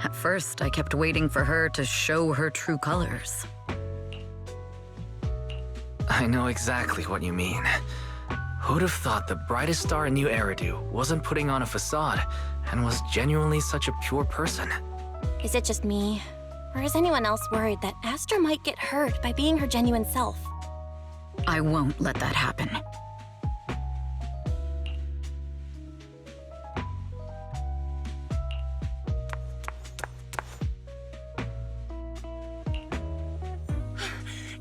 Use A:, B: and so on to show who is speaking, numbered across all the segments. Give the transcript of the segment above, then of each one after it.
A: At first, I kept waiting for her to show her true colors.
B: I know exactly what you mean. Who'd have thought the brightest star in New Eridu wasn't putting on a facade and was genuinely such a pure person?
C: Is it just me? Or is anyone else worried that Astra might get hurt by being her genuine self?
A: I won't let that happen.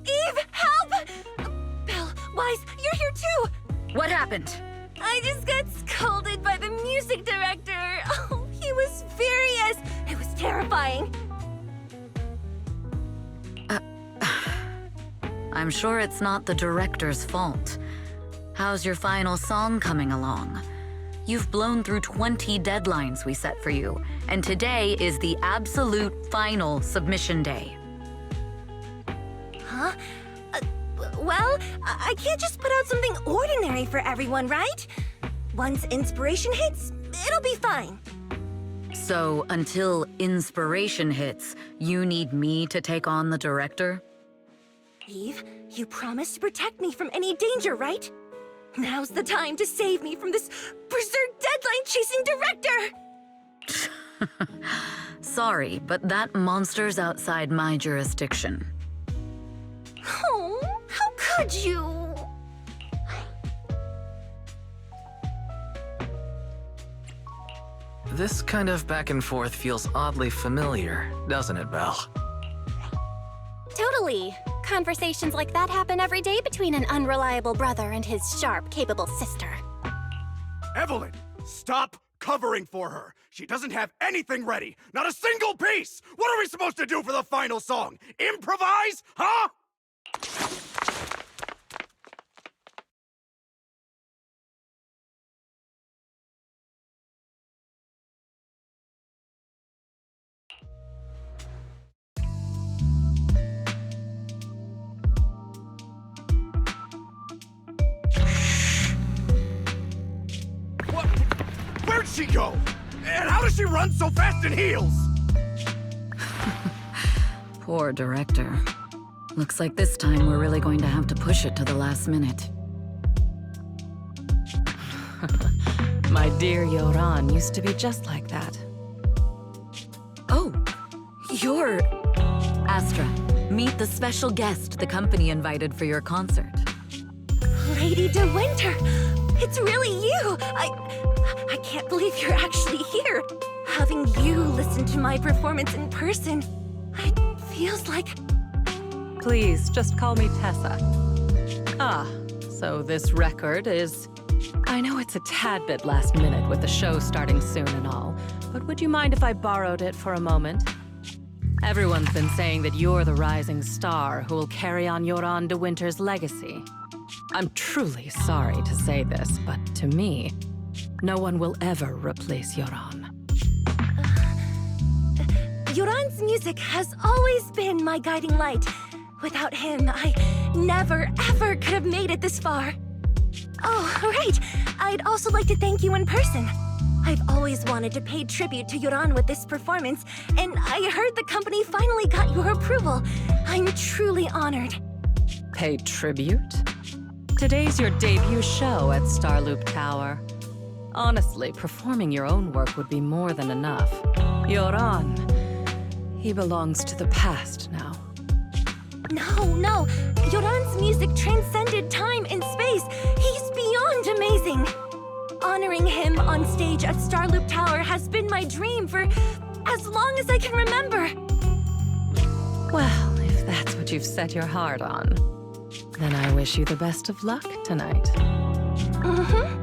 C: Eve, help! Belle, Wise, you're here too!
A: What happened?
C: I just got scolded by the music director. Oh, he was furious. It was terrifying.
A: I'm sure it's not the director's fault. How's your final song coming along? You've blown through 20 deadlines we set for you, and today is the absolute final submission day.
C: Huh? Well, I can't just put out something ordinary for everyone, right? Once inspiration hits, it'll be fine.
A: So, until inspiration hits, you need me to take on the director?
C: Eve, you promised to protect me from any danger, right? Now's the time to save me from this berserk deadline-chasing director!
A: Sorry, but that monster's outside my jurisdiction.
C: Oh, how could you?
B: This kind of back and forth feels oddly familiar, doesn't it, Belle?
C: Totally. Conversations like that happen every day between an unreliable brother and his sharp, capable sister.
D: Evelyn, stop covering for her. She doesn't have anything ready. Not a single piece! What are we supposed to do for the final song? Improvise? Huh? What? Where'd she go? And how does she run so fast in heels?
A: Poor director. Looks like this time we're really going to have to push it to the last minute.
E: My dear Yoran used to be just like that.
A: Oh, you're... Astra, meet the special guest the company invited for your concert.
C: Lady De Winter! It's really you! I can't believe you're actually here. Having you listen to my performance in person, it feels like...
E: Please, just call me Tessa. Ah, so this record is... I know it's a tad bit last minute with the show starting soon and all, but would you mind if I borrowed it for a moment? Everyone's been saying that you're the rising star who will carry on Yoran De Winter's legacy. I'm truly sorry to say this, but to me, no one will ever replace Yoran.
C: Yoran's music has always been my guiding light. Without him, I never, ever could have made it this far. Oh, right. I'd also like to thank you in person. I've always wanted to pay tribute to Yoran with this performance, and I heard the company finally got your approval. I'm truly honored.
E: Pay tribute? Today's your debut show at Starloop Tower. Honestly, performing your own work would be more than enough. Yoran, he belongs to the past now.
C: No. Yoran's music transcended time and space. He's beyond amazing. Honoring him on stage at Starloop Tower has been my dream for as long as I can remember.
E: Well, if that's what you've set your heart on, then I wish you the best of luck tonight.
C: Mm-hmm.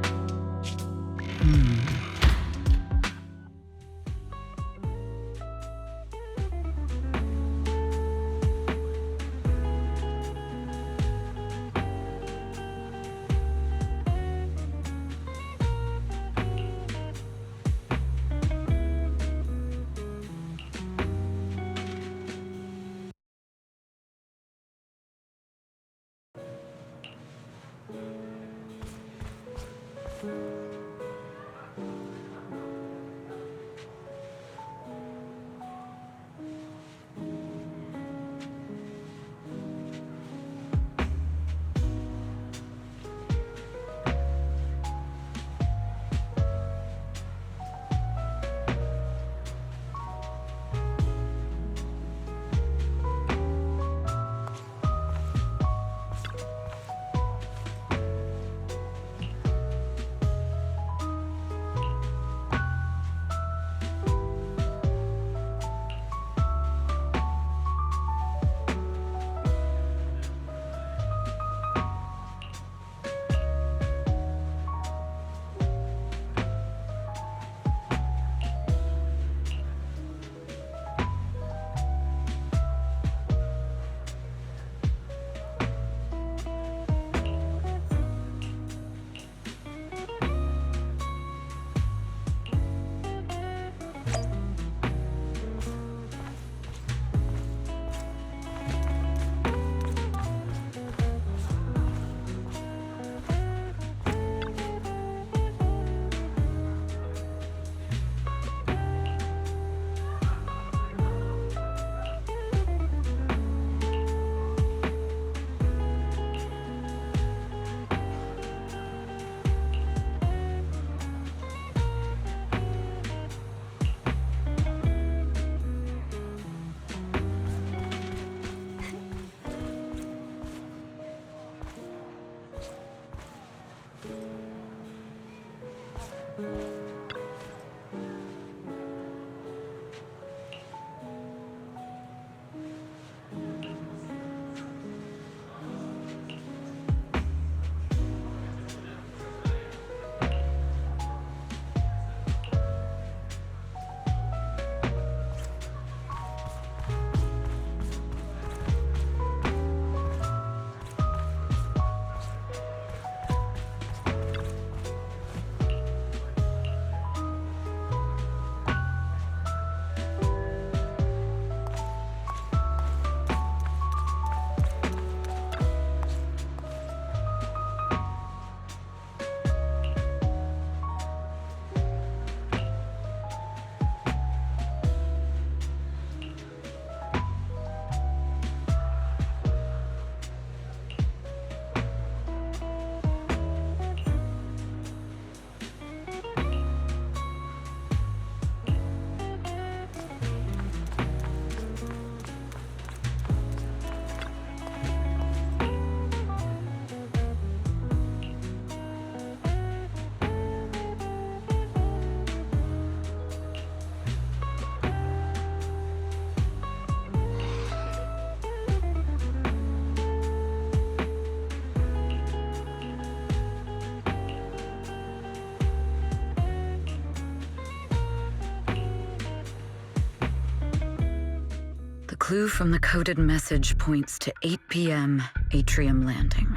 A: clue from the coded message points to 8 p.m. Atrium Landing.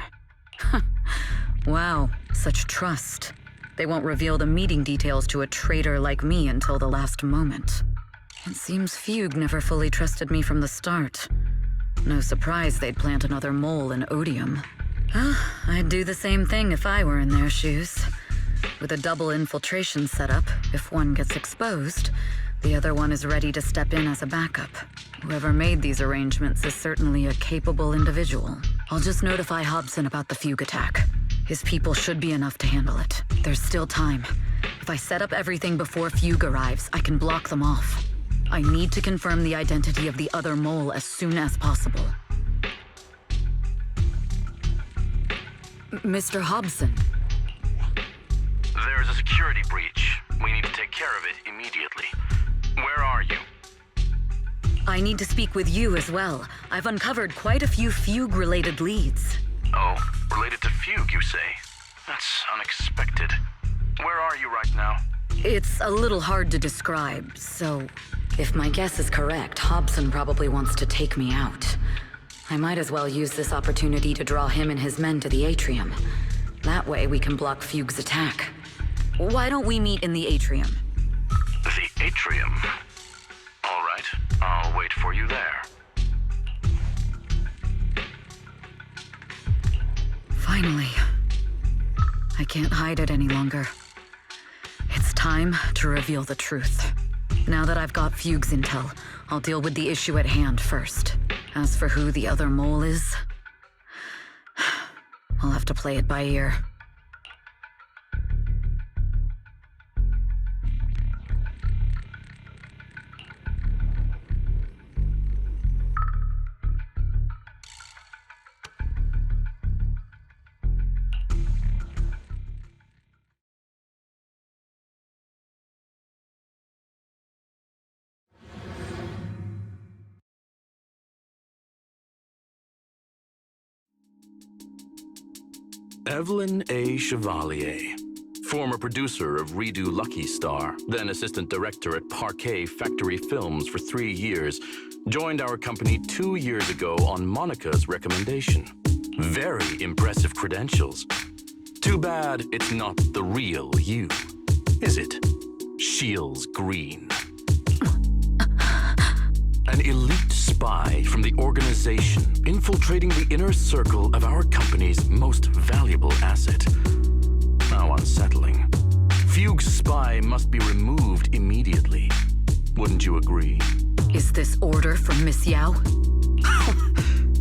A: Wow, such trust. They won't reveal the meeting details to a traitor like me until the last moment. It seems Fugue never fully trusted me from the start. No surprise they'd plant another mole in Odium. I'd do the same thing if I were in their shoes. With a double infiltration setup, if one gets exposed, the other one is ready to step in as a backup. Whoever made these arrangements is certainly a capable individual. I'll just notify Hobson about the Fugue attack. His people should be enough to handle it. There's still time. If I set up everything before Fugue arrives, I can block them off. I need to confirm the identity of the other mole as soon as possible. Mr. Hobson.
F: There's a security breach. We need to take care of it immediately. Where are you?
A: I need to speak with you as well. I've uncovered quite a few Fugue-related leads.
F: Oh, related to Fugue, you say? That's unexpected. Where are you right now?
A: It's a little hard to describe, so if my guess is correct, Hobson probably wants to take me out. I might as well use this opportunity to draw him and his men to the atrium. That way we can block Fugue's attack. Why don't we meet in the atrium?
F: The atrium? All right, I'll wait for you there.
A: Finally. I can't hide it any longer. It's time to reveal the truth. Now that I've got Fugue's intel, I'll deal with the issue at hand first. As for who the other mole is, I'll have to play it by ear.
G: Evelyn A. Chevalier, former producer of Redo Lucky Star, then assistant director at Parquet Factory Films for 3 years, joined our company 2 years ago on Monica's recommendation. Very impressive credentials. Too bad it's not the real you, is it? Shields Green. An elite spy from the organization infiltrating the inner circle of our company's most valuable asset. How unsettling. Fugue's spy must be removed immediately. Wouldn't you agree?
A: Is this order from Miss Yao?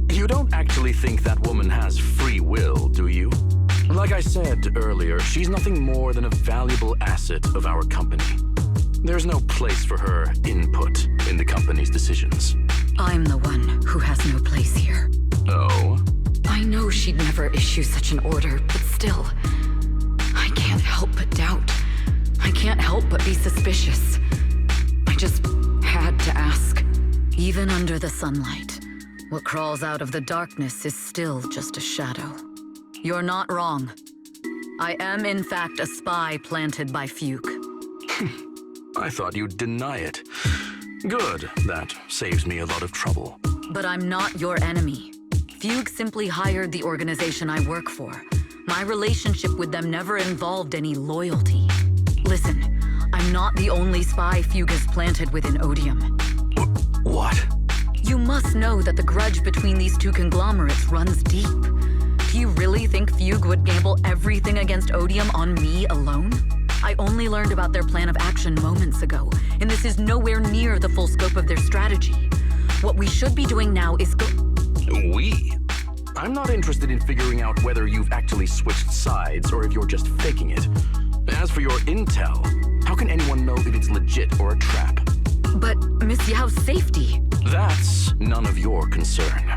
G: You don't actually think that woman has free will, do you? Like I said earlier, she's nothing more than a valuable asset of our company. There's no place for her input in the company's decisions.
A: I'm the one who has no place here.
G: Oh?
A: I know she'd never issue such an order, but still, I can't help but doubt. I can't help but be suspicious. I just had to ask. Even under the sunlight, what crawls out of the darkness is still just a shadow. You're not wrong. I am in fact a spy planted by Fugue.
G: I thought you'd deny it. Good, that saves me a lot of trouble.
A: But I'm not your enemy. Fugue simply hired the organization I work for. My relationship with them never involved any loyalty. Listen, I'm not the only spy Fugue has planted within Odium.
G: What?
A: You must know that the grudge between these two conglomerates runs deep. Do you really think Fugue would gamble everything against Odium on me alone? I only learned about their plan of action moments ago, and this is nowhere near the full scope of their strategy. What we should be doing now is
G: We? I'm not interested in figuring out whether you've actually switched sides or if you're just faking it. As for your intel, how can anyone know if it's legit or a trap?
A: But Miss Yao's safety...
G: That's none of your concern.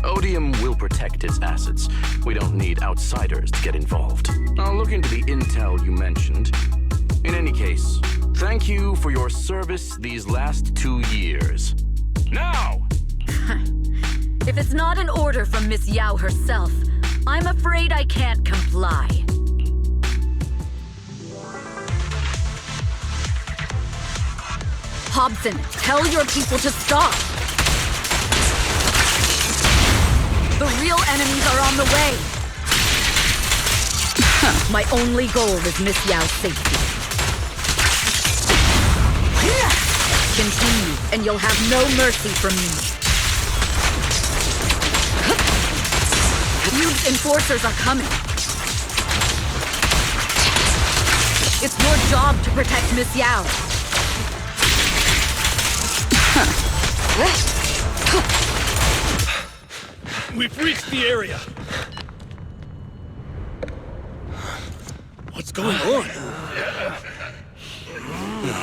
G: Odium will protect its assets. We don't need outsiders to get involved. I'll look into the intel you mentioned. In any case, thank you for your service these last 2 years. Now!
A: If it's not an order from Miss Yao herself, I'm afraid I can't comply. Hobson, tell your people to stop! enemies are on the way! My only goal is Miss Yao's safety. Continue, and you'll have no mercy from me. Huge enforcers are coming. It's your job to protect Miss Yao.
H: We've reached the area. What's going on?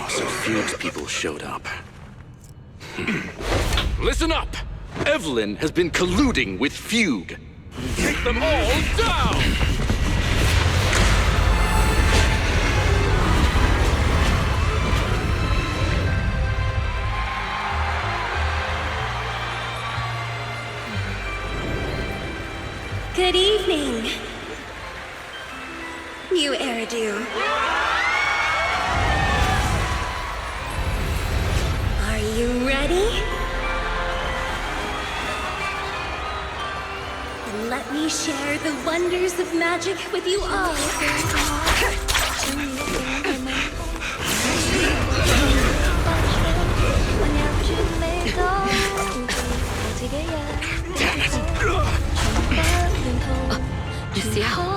G: So Fugue's people showed up. Listen up! Evelyn has been colluding with Fugue. Take them all down!
C: Good evening, new Eridu. Are you ready? Then let me share the wonders of magic with you all.
A: Miss Yao.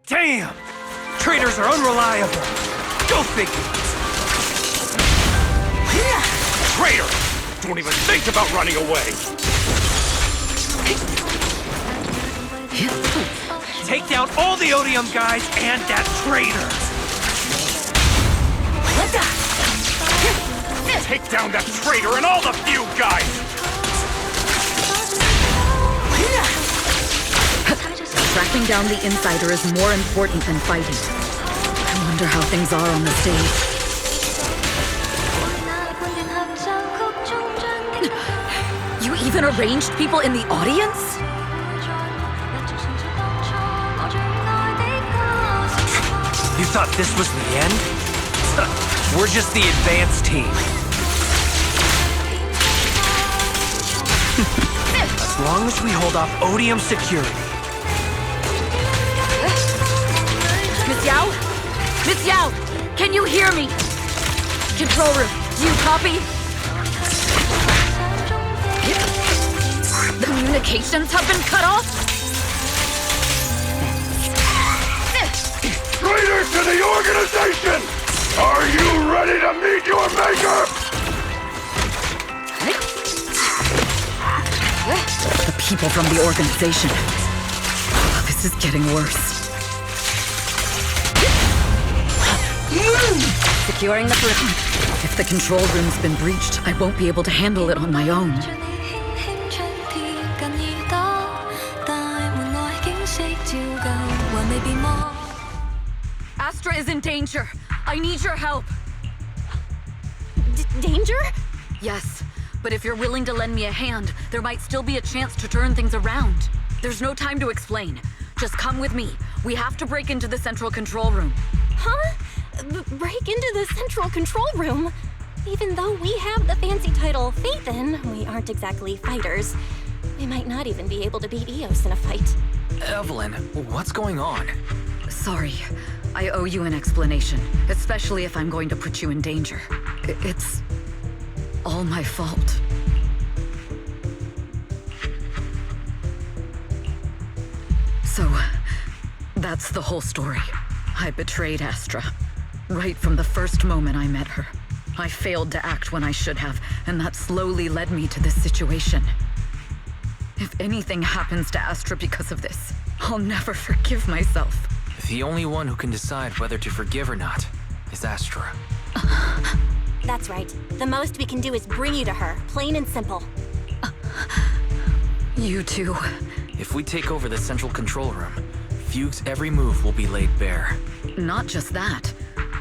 D: Damn! Traitors are unreliable! Go figure! Traitor! Don't even think about running away! Take down all the Odium guys and that traitor! Take down that traitor and all the Fugue guys!
A: Tracking down the insider is more important than fighting. I wonder how things are on the stage. You even arranged people in the audience?
D: You thought this was the end? We're just the advanced team. As long as we hold off Odium security.
A: Miss Yao? Miss Yao! Can you hear me? Control room, do you copy? The communications have been cut off?
D: Traitors to the organization! Are you ready to meet your maker?
A: The people from the organization. This is getting worse. Securing the perimeter. If the control room's been breached, I won't be able to handle it on my own. Astra is in danger. I need your help.
C: Danger?
A: Yes, but if you're willing to lend me a hand, there might still be a chance to turn things around. There's no time to explain. Just come with me. We have to break into the central control room.
C: Huh? Break into the central control room? Even though we have the fancy title Phaethon, we aren't exactly fighters. We might not even be able to beat Eos in a fight.
B: Evelyn, what's going on?
A: Sorry. I owe you an explanation, especially if I'm going to put you in danger. It's all my fault. So, that's the whole story. I betrayed Astra. Right from the first moment I met her. I failed to act when I should have, and that slowly led me to this situation. If anything happens to Astra because of this, I'll never forgive myself.
B: The only one who can decide whether to forgive or not is Astra.
C: That's right. The most we can do is bring you to her, plain and simple.
A: You two.
B: If we take over the central control room, Fugue's every move will be laid bare.
A: Not just that.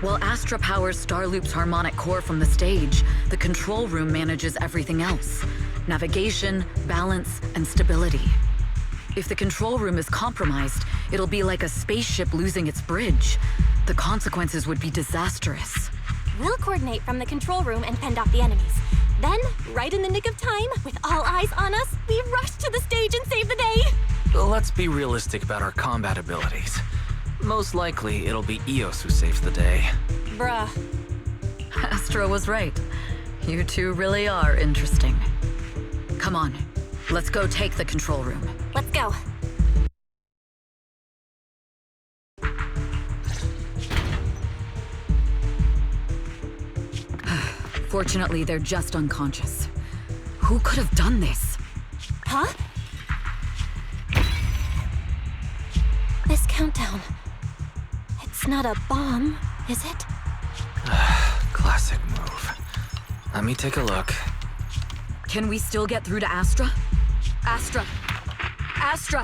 A: While Astra powers Starloop's harmonic core from the stage, the control room manages everything else. Navigation, balance, and stability. If the control room is compromised, it'll be like a spaceship losing its bridge. The consequences would be disastrous.
C: We'll coordinate from the control room and fend off the enemies. Then, right in the nick of time, with all eyes on us, we rush to the stage and save the day!
B: Let's be realistic about our combat abilities. Most likely, it'll be Eos who saves the day.
C: Bruh.
A: Astra was right. You two really are interesting. Come on, let's go take the control room.
C: Let's go.
A: Fortunately, they're just unconscious. Who could have done this?
C: Huh? This countdown. It's not a bomb, is it?
B: Classic move. Let me take a look.
A: Can we still get through to Astra? Astra! Astra!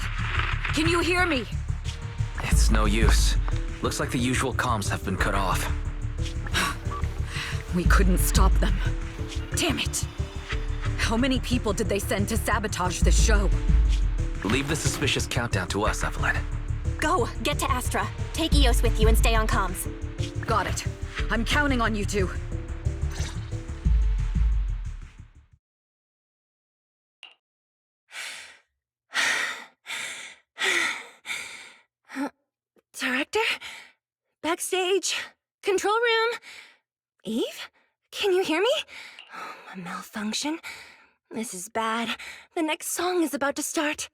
A: Can you hear me?
B: It's no use. Looks like the usual comms have been cut off.
A: We couldn't stop them. Damn it! How many people did they send to sabotage this show?
B: Leave the suspicious countdown to us, Evelyn.
C: Go! Get to Astra. Take Eos with you and stay on comms.
A: Got it. I'm counting on you two.
C: Director? Backstage? Control room? Eve? Can you hear me? Oh, a malfunction. This is bad. The next song is about to start.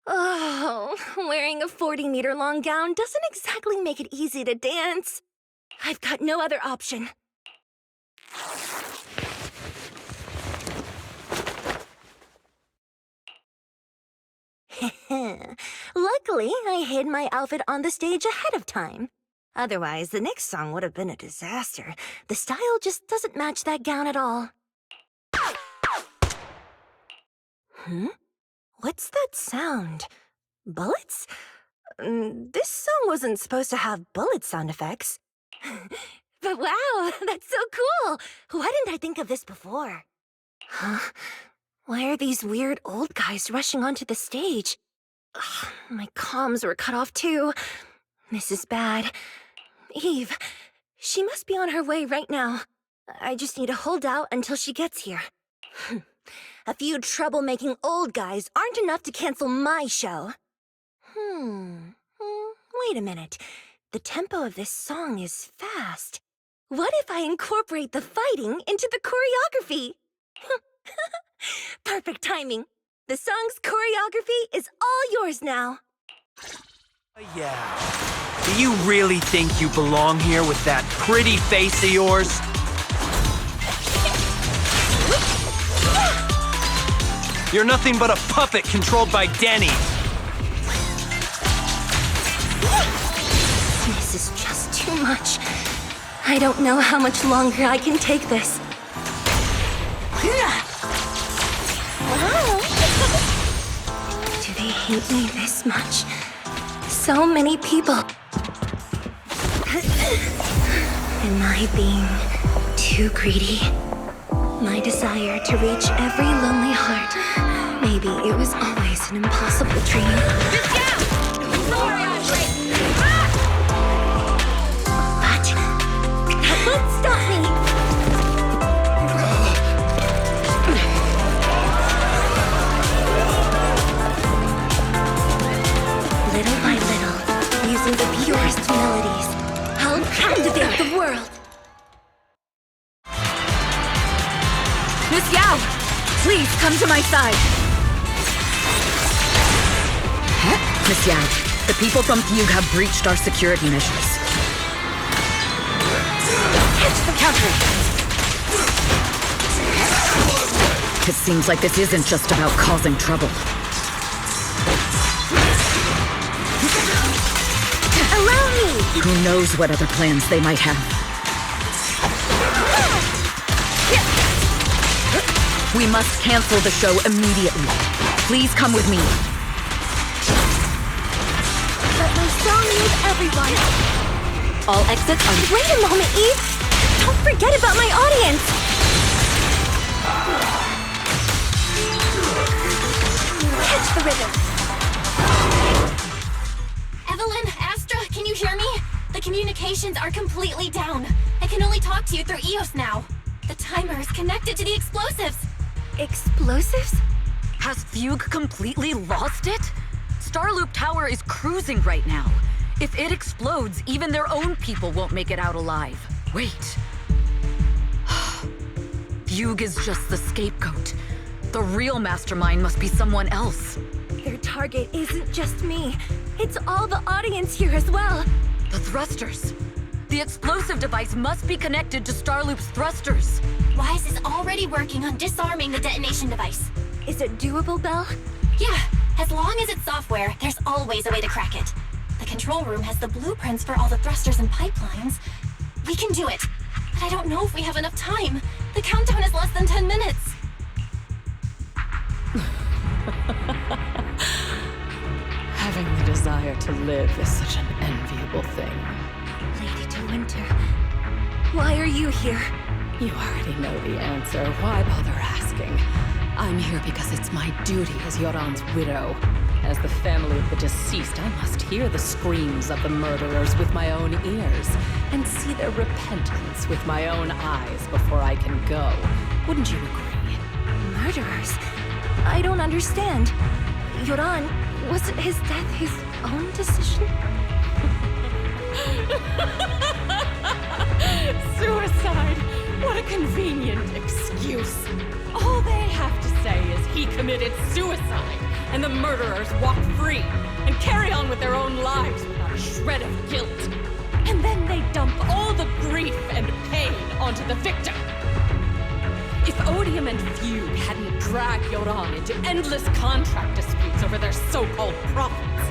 C: Oh, wearing a 40-meter-long gown doesn't exactly make it easy to dance. I've got no other option. Luckily, I hid my outfit on the stage ahead of time. Otherwise, the next song would have been a disaster. The style just doesn't match that gown at all. What's that sound? Bullets? This song wasn't supposed to have bullet sound effects. But wow, that's so cool! Why didn't I think of this before? Huh? Why are these weird old guys rushing onto the stage? Ugh, my comms were cut off too. This is bad. Eve, she must be on her way right now. I just need to hold out until she gets here. A few troublemaking old guys aren't enough to cancel my show. Wait a minute. The tempo of this song is fast. What if I incorporate the fighting into the choreography? Perfect timing. The song's choreography is all yours now.
I: Yeah. Do you really think you belong here with that pretty face of yours? You're nothing but a puppet controlled by Denny.
C: This is just too much. I don't know how much longer I can take this. Wow. Do they hate me this much? So many people. Am I being too greedy? My desire to reach every lonely heart. Maybe it was always an impossible dream. But that won't stop me. Little by little, using the purest melodies, I'll captivate the world.
A: Miss Yao! Please, come to my side! Miss Yao, the people from Fugue have breached our security measures. It seems like this isn't just about causing trouble.
C: Allow me!
A: Who knows what other plans they might have. We must cancel the show immediately. Please come with me.
C: Let my song move everyone.
A: All exits are...
C: Wait a moment, Eve! Don't forget about my audience! Catch the rhythm.
J: Evelyn, Astra, can you hear me? The communications are completely down. I can only talk to you through EOS now. The timer is connected to the explosives.
C: Explosives?
A: Has Fugue completely lost it? Starloop Tower is cruising right now. If it explodes, even their own people won't make it out alive. Wait. Fugue is just the scapegoat. The real mastermind must be someone else.
C: Their target isn't just me. It's all the audience here as well.
A: The thrusters. The explosive device must be connected to Starloop's thrusters.
J: Wise is already working on disarming the detonation device.
C: Is it doable, Belle?
J: Yeah, as long as it's software, there's always a way to crack it. The control room has the blueprints for all the thrusters and pipelines. We can do it. But I don't know if we have enough time. The countdown is less than 10 minutes.
E: Having the desire to live is such an enviable thing.
C: Lady De Winter, why are you here?
E: You already know the answer. Why bother asking? I'm here because it's my duty as Yoran's widow. As the family of the deceased, I must hear the screams of the murderers with my own ears, and see their repentance with my own eyes before I can go. Wouldn't you agree?
C: Murderers? I don't understand. Yoran, wasn't his death his own decision?
E: Suicide! What a convenient excuse. All they have to say is he committed suicide, and the murderers walk free and carry on with their own lives without a shred of guilt. And then they dump all the grief and pain onto the victim. If Odium and Fugue hadn't dragged Yoran into endless contract disputes over their so-called profits,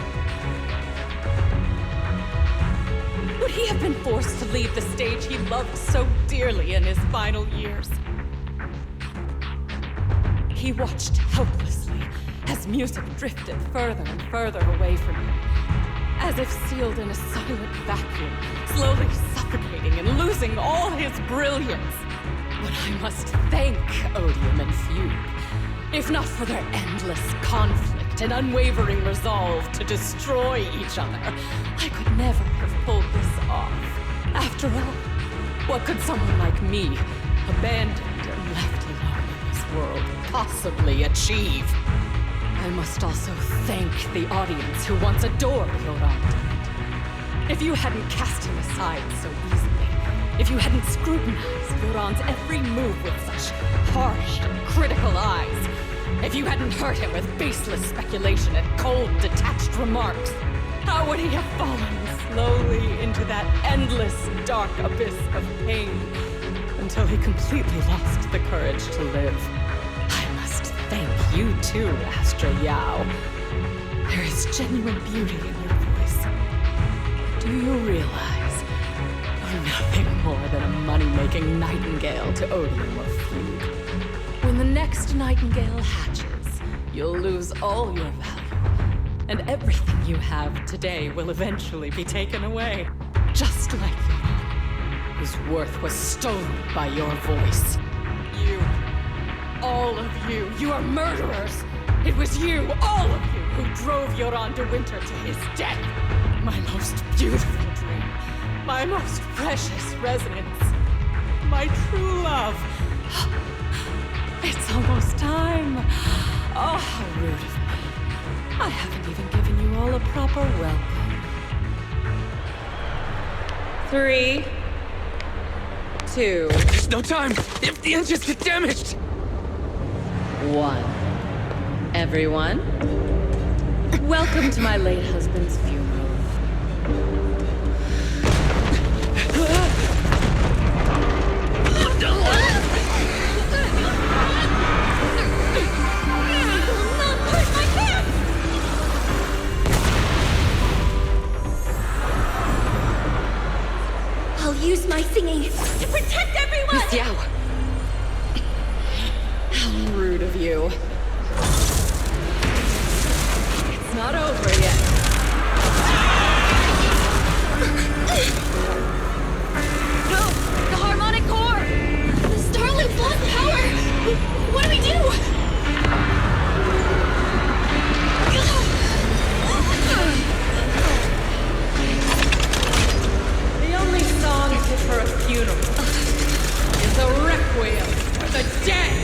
E: would he have been forced to leave the stage he loved so dearly in his final years? He watched helplessly as music drifted further and further away from him, as if sealed in a silent vacuum, slowly suffocating and losing all his brilliance. But I must thank Odium and Fugue, if not for their endless conflict and unwavering resolve to destroy each other, I could never have pulled this off. After all, what could someone like me, abandoned and left alone in this world, possibly achieve? I must also thank the audience who once adored Yoran. If you hadn't cast him aside so easily, if you hadn't scrutinized Yoran's every move with such harsh and critical eyes, if you hadn't hurt him with baseless speculation and cold, detached remarks, how would he have fallen slowly into that endless, dark abyss of pain until he completely lost the courage to live? I must thank you too, Astra Yao. There is genuine beauty in your voice. But do you realize you're nothing more than a money-making nightingale to Odium or Fugue? When the next nightingale hatches, you'll lose all your value, and everything you have today will eventually be taken away, just like Yoran, whose worth was stolen by your voice. You, all of you, you are murderers! It was you, all of you, who drove Yoran de Winter to his death! My most beautiful dream, my most precious resonance, my true love. It's almost time. Oh, how rude of me. I haven't even given you all a proper welcome. 3, 2,
I: There's no time! If the engines get damaged!
E: 1. Everyone, welcome to my late husband's funeral. not over yet.
J: No! The harmonic core! The star loop's lost power! What do we do?
E: The only song fit for a funeral is a requiem for the dead!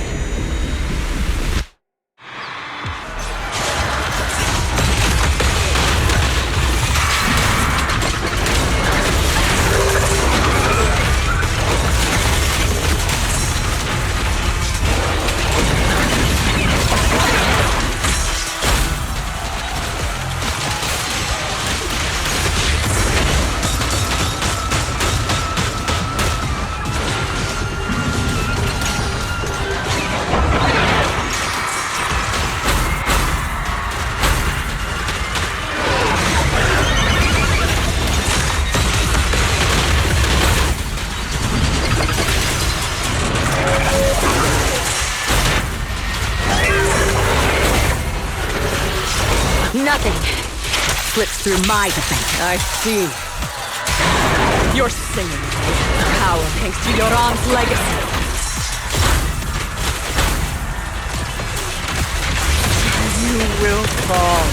A: Nothing slips through my defense.
E: I see. You're singing power thanks to your aunt's legacy. You will fall.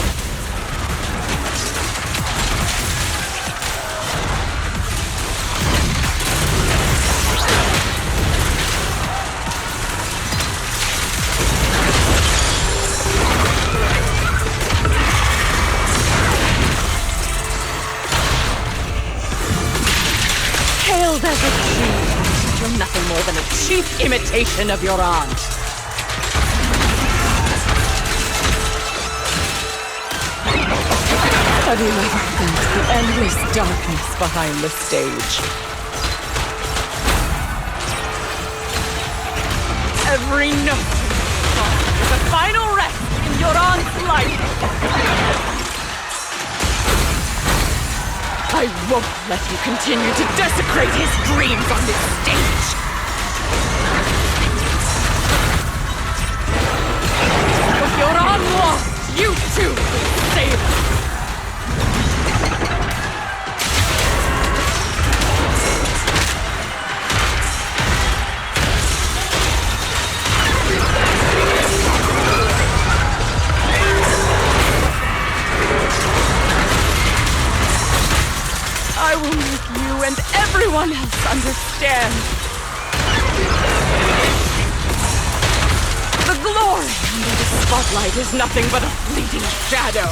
E: Hailed as a king, you're nothing more than a cheap imitation of your aunt. Have you ever felt the endless darkness behind the stage? Every note is a final rest in your aunt's life. I won't let you continue to desecrate his dreams on this stage! With your aunt lost, you too will save us! I will make you and everyone else understand. The glory under the spotlight is nothing but a fleeting shadow.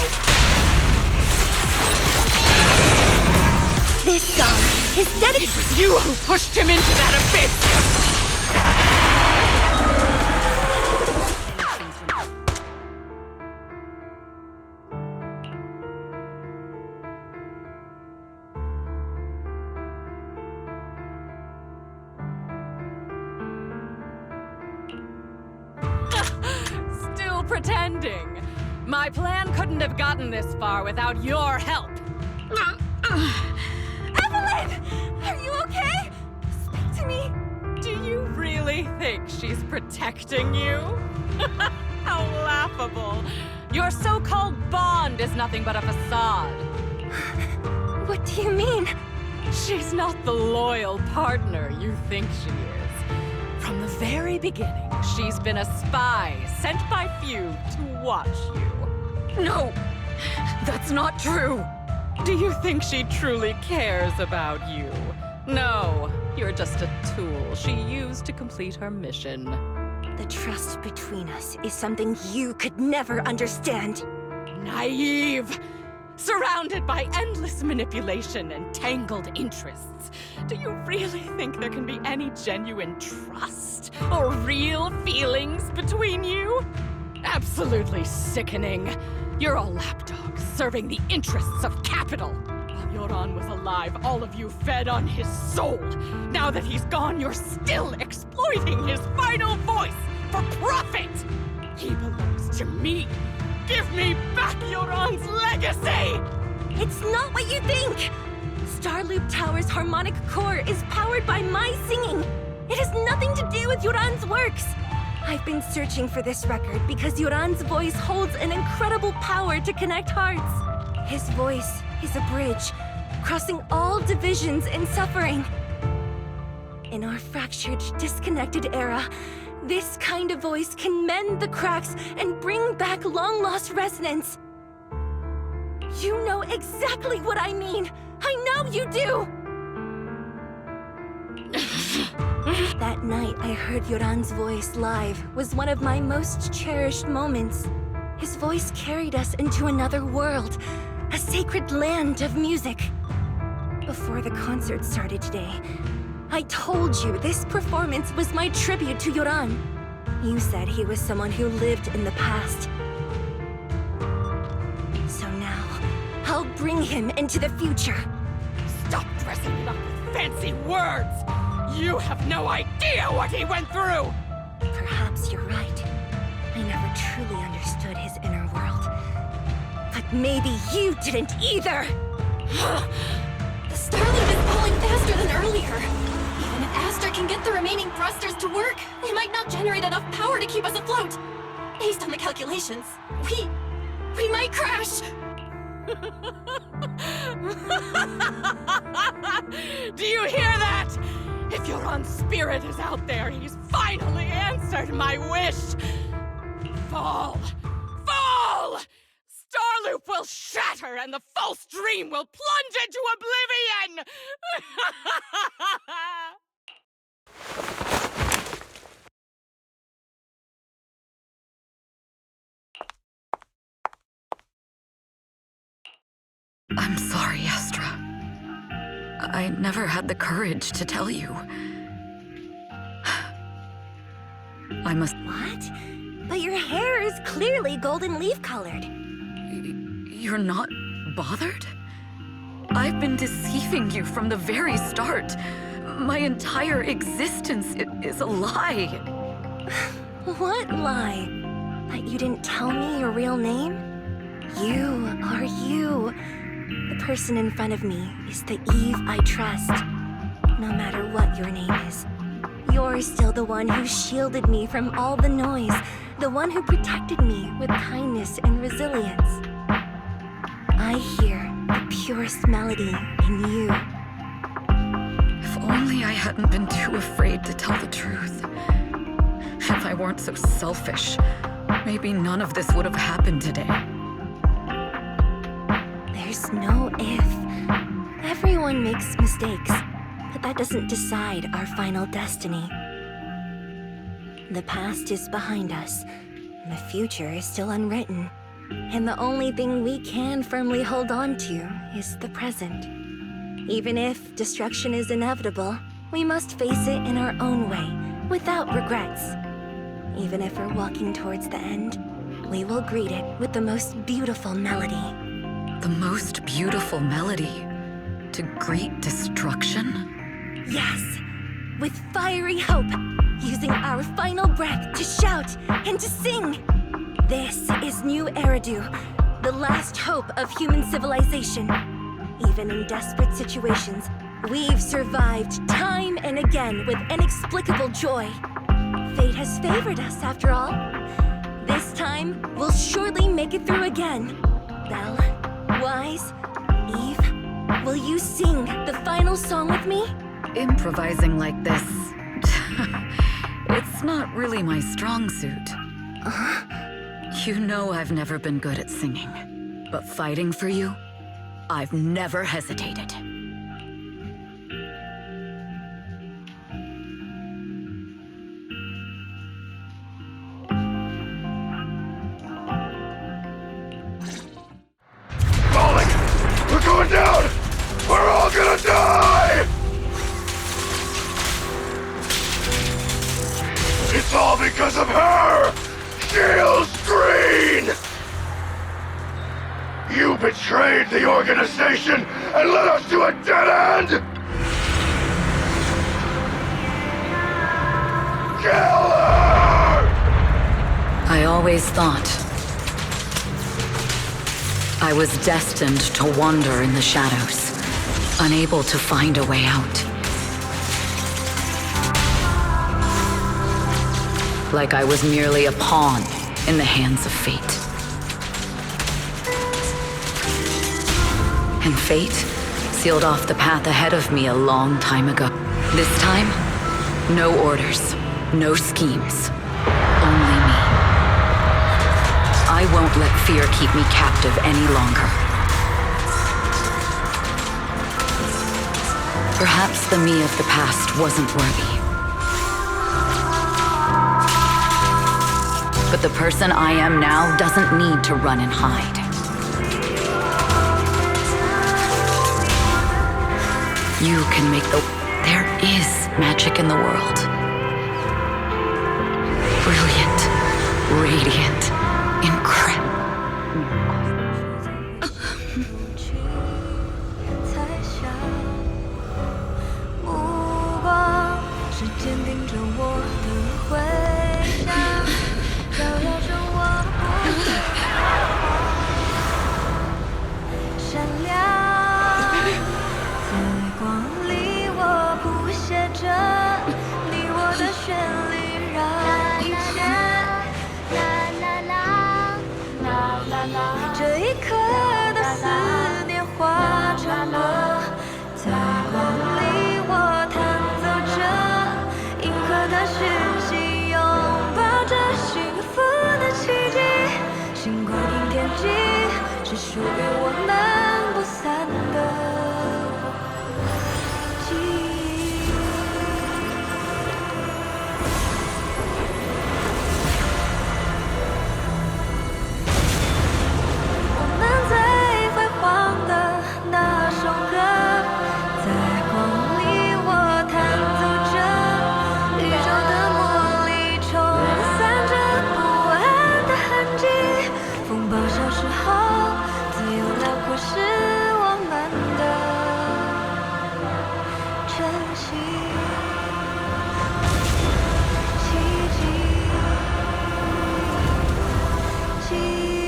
C: This song is dedicated.
E: It was you who pushed him into that abyss! Still pretending. My plan couldn't have gotten this far without your help.
C: Evelyn! Are you okay? Speak to me.
E: Do you really think she's protecting you? How laughable. Your so-called bond is nothing but a facade.
C: What do you mean?
E: She's not the loyal partner you think she is. From the very beginning, she's been a spy sent by few to watch you.
A: No, that's not true.
E: Do you think she truly cares about you? No, you're just a tool she used to complete her mission.
C: The trust between us is something you could never understand.
E: Naive! Surrounded by endless manipulation and tangled interests. Do you really think there can be any genuine trust or real feelings between you? Absolutely sickening. You're a lapdog serving the interests of capital. While Yoran was alive, all of you fed on his soul. Now that he's gone, you're still exploiting his final voice for profit. He belongs to me. Give me back Yoran's legacy!
C: It's not what you think! Starloop Tower's harmonic core is powered by my singing. It has nothing to do with Yoran's works. I've been searching for this record because Yoran's voice holds an incredible power to connect hearts. His voice is a bridge, crossing all divisions and suffering. In our fractured, disconnected era, this kind of voice can mend the cracks and bring back long-lost resonance. You know exactly what I mean! I know you do! That night I heard Yoran's voice live was one of my most cherished moments. His voice carried us into another world, a sacred land of music. Before the concert started today, I told you this performance was my tribute to Yoran. You said he was someone who lived in the past. So now, I'll bring him into the future.
K: Stop dressing it up with fancy words! You have no idea what he went through!
C: Perhaps you're right. I never truly understood his inner world. But maybe you didn't either!
J: The Starloop is pulling faster than earlier. Even if Astra can get the remaining thrusters to work, they might not generate enough power to keep us afloat. Based on the calculations, we might crash.
K: Do you hear that? If Yoran's spirit is out there, he's finally answered my wish. Fall! Fall! Starloop will shatter and the false dream will plunge into oblivion!
A: I'm sorry, Astra. I never had the courage to tell you. I must...
C: What? But your hair is clearly golden leaf-colored.
A: You're not bothered? I've been deceiving you from the very start. My entire existence is a lie.
C: What lie? That you didn't tell me your real name? You are you. The person in front of me is the Eve I trust. No matter what your name is, you're still the one who shielded me from all the noise, the one who protected me with kindness and resilience. I hear the purest melody in you.
A: If only I hadn't been too afraid to tell the truth. If I weren't so selfish, maybe none of this would have happened today.
C: There's no if. Everyone makes mistakes, but that doesn't decide our final destiny. The past is behind us, and the future is still unwritten. And the only thing we can firmly hold on to is the present. Even if destruction is inevitable, we must face it in our own way, without regrets. Even if we're walking towards the end, we will greet it with the most beautiful melody.
A: The most beautiful melody? To greet destruction?
C: Yes, with fiery hope, using our final breath to shout and to sing. This is New Eridu, the last hope of human civilization. Even in desperate situations, we've survived time and again with inexplicable joy. Fate has favored us, after all. This time, we'll surely make it through again. Belle, Wise, Eve, will you sing the final song with me?
A: Improvising like this... it's not really my strong suit. You know I've never been good at singing. But fighting for you, I've never hesitated.
D: Falling! We're going down! We're all gonna die! It's all because of her! Shield's green! You betrayed the organization and led us to a dead end! Kill her!
A: I always thought I was destined to wander in the shadows, unable to find a way out. like I was merely a pawn in the hands of fate. And fate sealed off the path ahead of me a long time ago. This time, no orders, no schemes, only me. I won't let fear keep me captive any longer. Perhaps the me of the past wasn't worthy. But the person I am now doesn't need to run and hide. You can make There is magic in the world. Brilliant, radiant, incredible.
C: 这一刻的思念化成歌，在光里我弹奏着银河的讯息，拥抱着幸福的奇迹。星光映天际，是属于我们不散的记忆。我们最辉煌的那首歌，在光里我弹奏着，宇宙的魔力冲散着不安的痕迹。风暴消失后，自由辽阔是我们的珍惜。奇迹，记忆。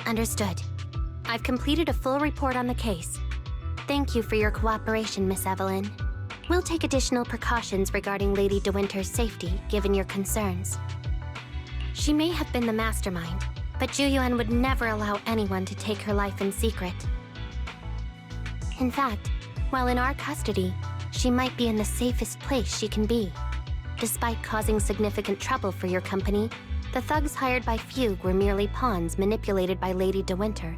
J: Understood. I've completed a full report on the case. Thank you for your cooperation, Miss Evelyn. We'll take additional precautions regarding Lady De Winter's safety, given your concerns. She may have been the mastermind, but Juyuan would never allow anyone to take her life in secret. In fact, while in our custody, she might be in the safest place she can be. Despite causing significant trouble for your company, the thugs hired by Fugue were merely pawns manipulated by Lady De Winter,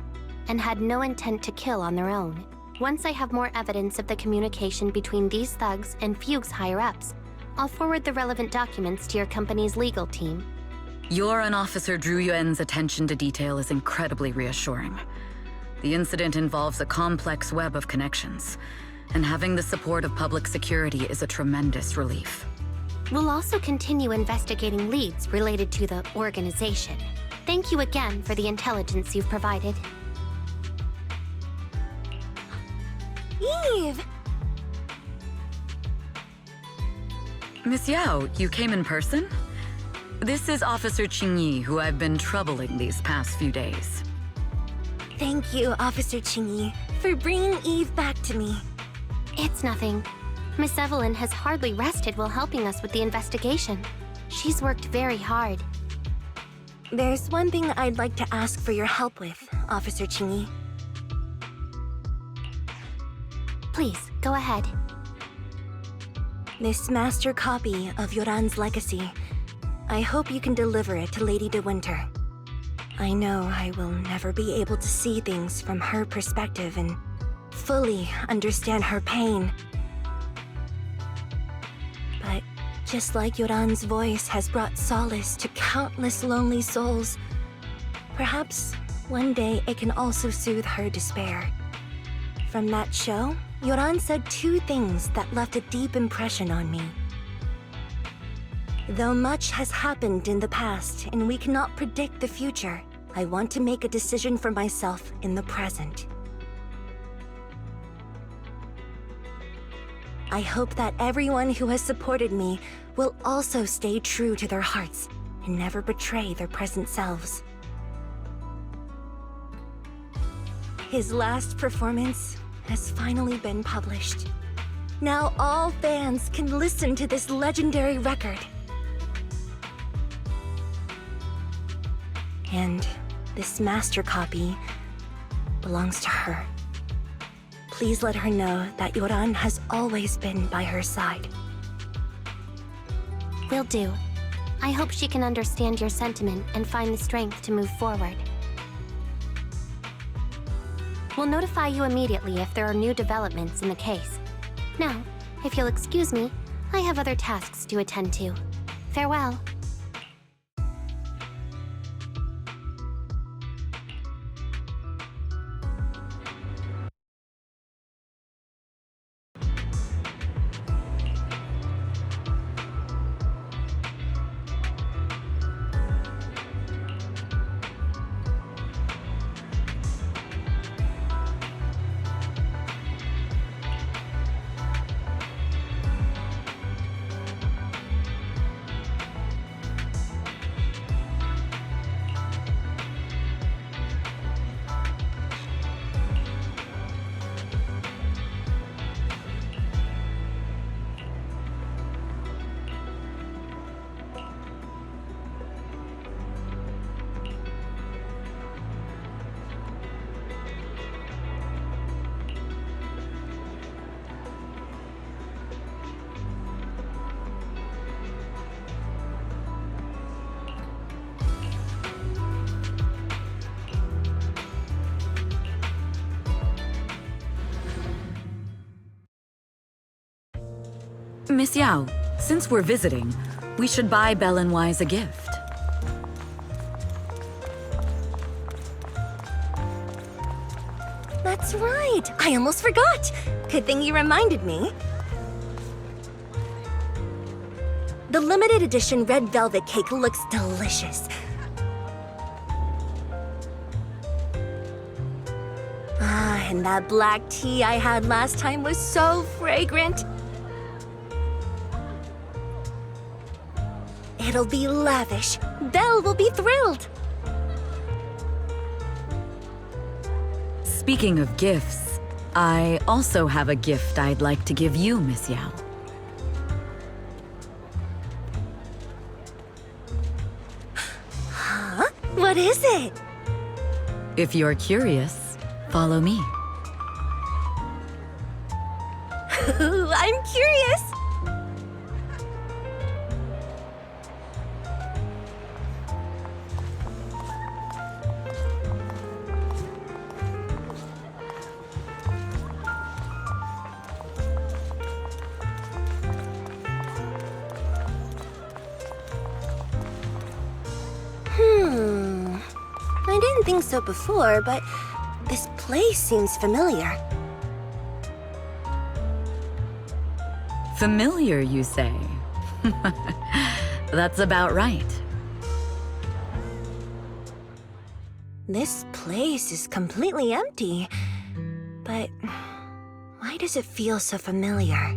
J: and had no intent to kill on their own. Once I have more evidence of the communication between these thugs and Fugue's higher-ups, I'll forward the relevant documents to your company's legal team.
A: Your and Officer Zhu Yuan's attention to detail is incredibly reassuring. The incident involves a complex web of connections, and having the support of public security is a tremendous relief.
J: We'll also continue investigating leads related to the organization. Thank you again for the intelligence you've provided.
C: Eve!
A: Miss Yao, you came in person? This is Officer Qingyi, who I've been troubling these past few days.
C: Thank you, Officer Qingyi, for bringing Eve back to me.
J: It's nothing. Miss Evelyn has hardly rested while helping us with the investigation. She's worked very hard.
C: There's one thing I'd like to ask for your help with, Officer Qingyi.
J: Please, go ahead.
C: This master copy of Yoran's legacy. I hope you can deliver it to Lady De Winter. I know I will never be able to see things from her perspective and fully understand her pain. But just like Yoran's voice has brought solace to countless lonely souls, perhaps one day it can also soothe her despair. From that show, Yoran said 2 things that left a deep impression on me. Though much has happened in the past and we cannot predict the future, I want to make a decision for myself in the present. I hope that everyone who has supported me will also stay true to their hearts and never betray their present selves. His last performance has finally been published. Now all fans can listen to this legendary record. And this master copy belongs to her. Please let her know that Yoran has always been by her side.
L: Will do. I hope she can understand your sentiment and find the strength to move forward. We'll notify you immediately if there are new developments in the case. Now, if you'll excuse me, I have other tasks to attend to. Farewell.
A: Miss Yao, since we're visiting, we should buy Belle and Wise a gift.
C: That's right! I almost forgot! Good thing you reminded me. The limited edition red velvet cake looks delicious. Ah, and that black tea I had last time was so fragrant. It'll be lavish. Belle will be thrilled.
A: Speaking of gifts, I also have a gift I'd like to give you, Miss Yao.
C: Huh? What is it?
A: If you're curious, follow me.
C: I'm curious. I didn't think so before, but this place seems familiar.
A: Familiar, you say? That's about right.
C: This place is completely empty. But why does it feel so familiar?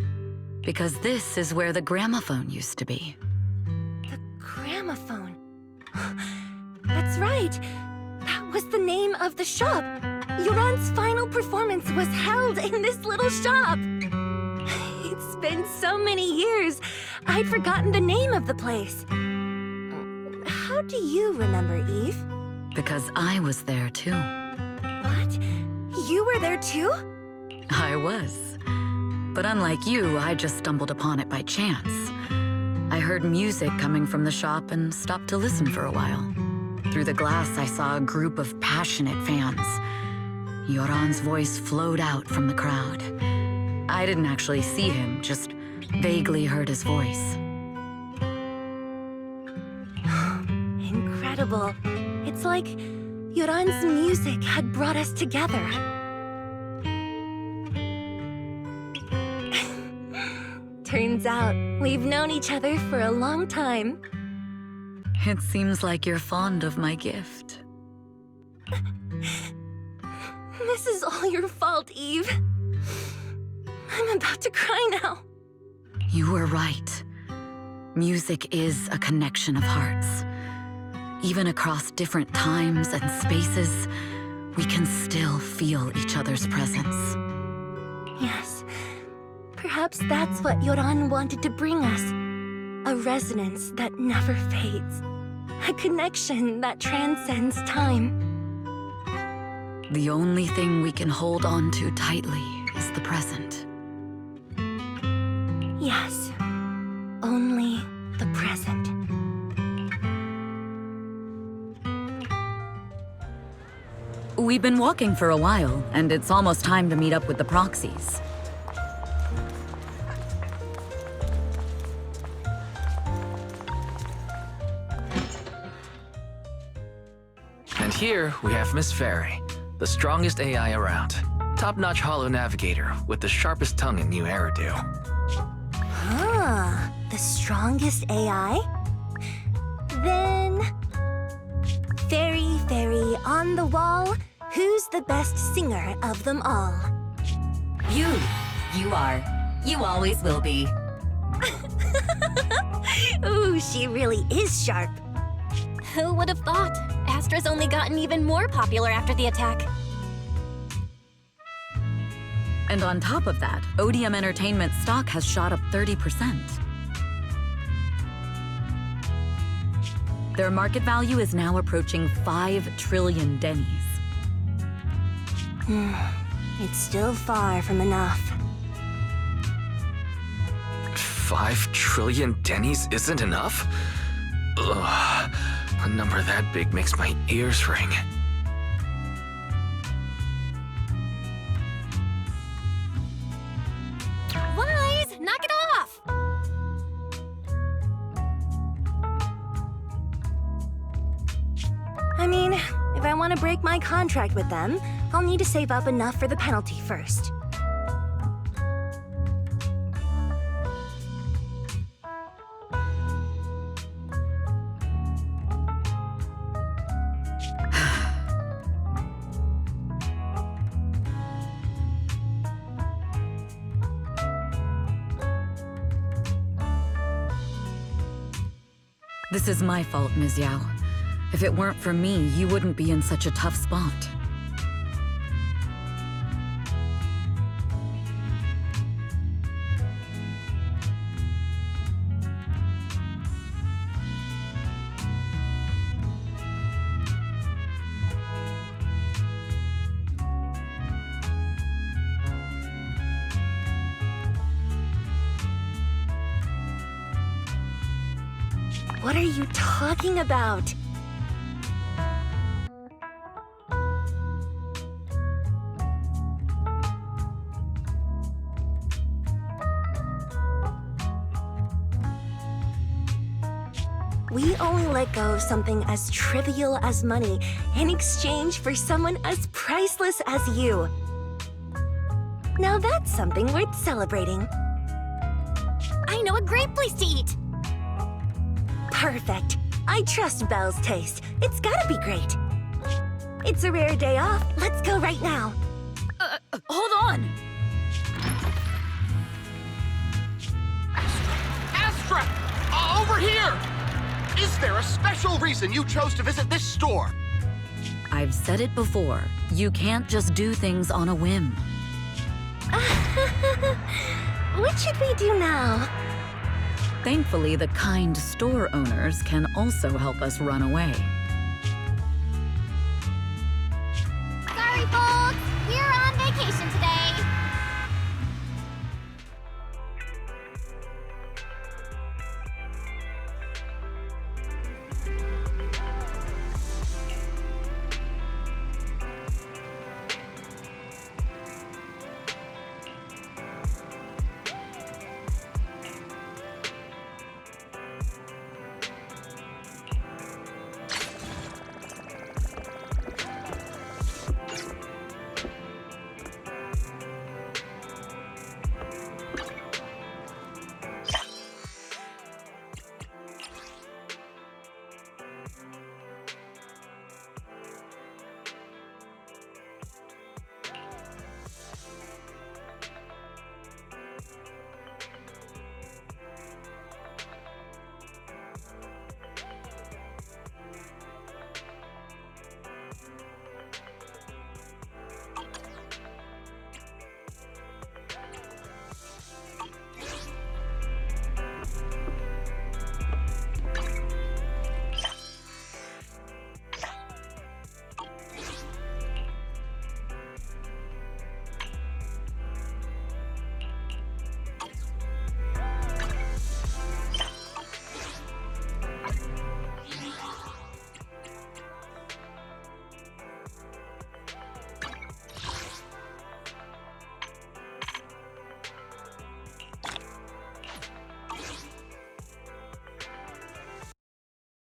A: Because this is where the gramophone used to be.
C: The gramophone. That's right. That was the name of the shop. Yoran's final performance was held in this little shop. It's been so many years, I'd forgotten the name of the place. How do you remember, Eve?
A: Because I was there too.
C: What? You were there too?
A: I was. But unlike you, I just stumbled upon it by chance. I heard music coming from the shop and stopped to listen for a while. Through the glass, I saw a group of passionate fans. Yoran's voice flowed out from the crowd. I didn't actually see him, just vaguely heard his voice.
C: Incredible. It's like Yoran's music had brought us together. Turns out, we've known each other for a long time.
A: It seems like you're fond of my gift.
C: This is all your fault, Eve. I'm about to cry now.
A: You were right. Music is a connection of hearts. Even across different times and spaces, we can still feel each other's presence.
C: Yes. Perhaps that's what Yoran wanted to bring us. A resonance that never fades. A connection that transcends time.
A: The only thing we can hold on to tightly is the present.
C: Yes. Only the present.
A: We've been walking for a while, and it's almost time to meet up with the proxies.
B: And here we have Miss Fairy, the strongest AI around. Top-notch holo navigator with the sharpest tongue in New Eridu.
C: Huh. The strongest AI? Then... Fairy, on the wall, who's the best singer of them all?
M: You. You are. You always will be.
C: Ooh, she really is sharp.
J: Who would have thought? Astra's only gotten even more popular after the attack.
A: And on top of that, ODM Entertainment stock has shot up 30%. Their market value is now approaching 5 trillion dennies.
C: It's still far from enough.
B: 5 trillion dennies isn't enough? Ugh, a number that big makes my ears ring.
J: Wise, knock it off!
C: I mean, if I want to break my contract with them, I'll need to save up enough for the penalty first.
A: This is my fault, Ms. Yao. If it weren't for me, you wouldn't be in such a tough spot.
C: What are you talking about? We only let go of something as trivial as money in exchange for someone as priceless as you. Now that's something worth celebrating.
J: I know a great place to eat!
C: Perfect. I trust Belle's taste. It's gotta be great. It's a rare day off. Let's go right now.
A: Hold on!
D: Astra! Over here! Is there a special reason you chose to visit this store?
A: I've said it before. You can't just do things on a whim.
C: What should we do now?
A: Thankfully, the kind store owners can also help us run away.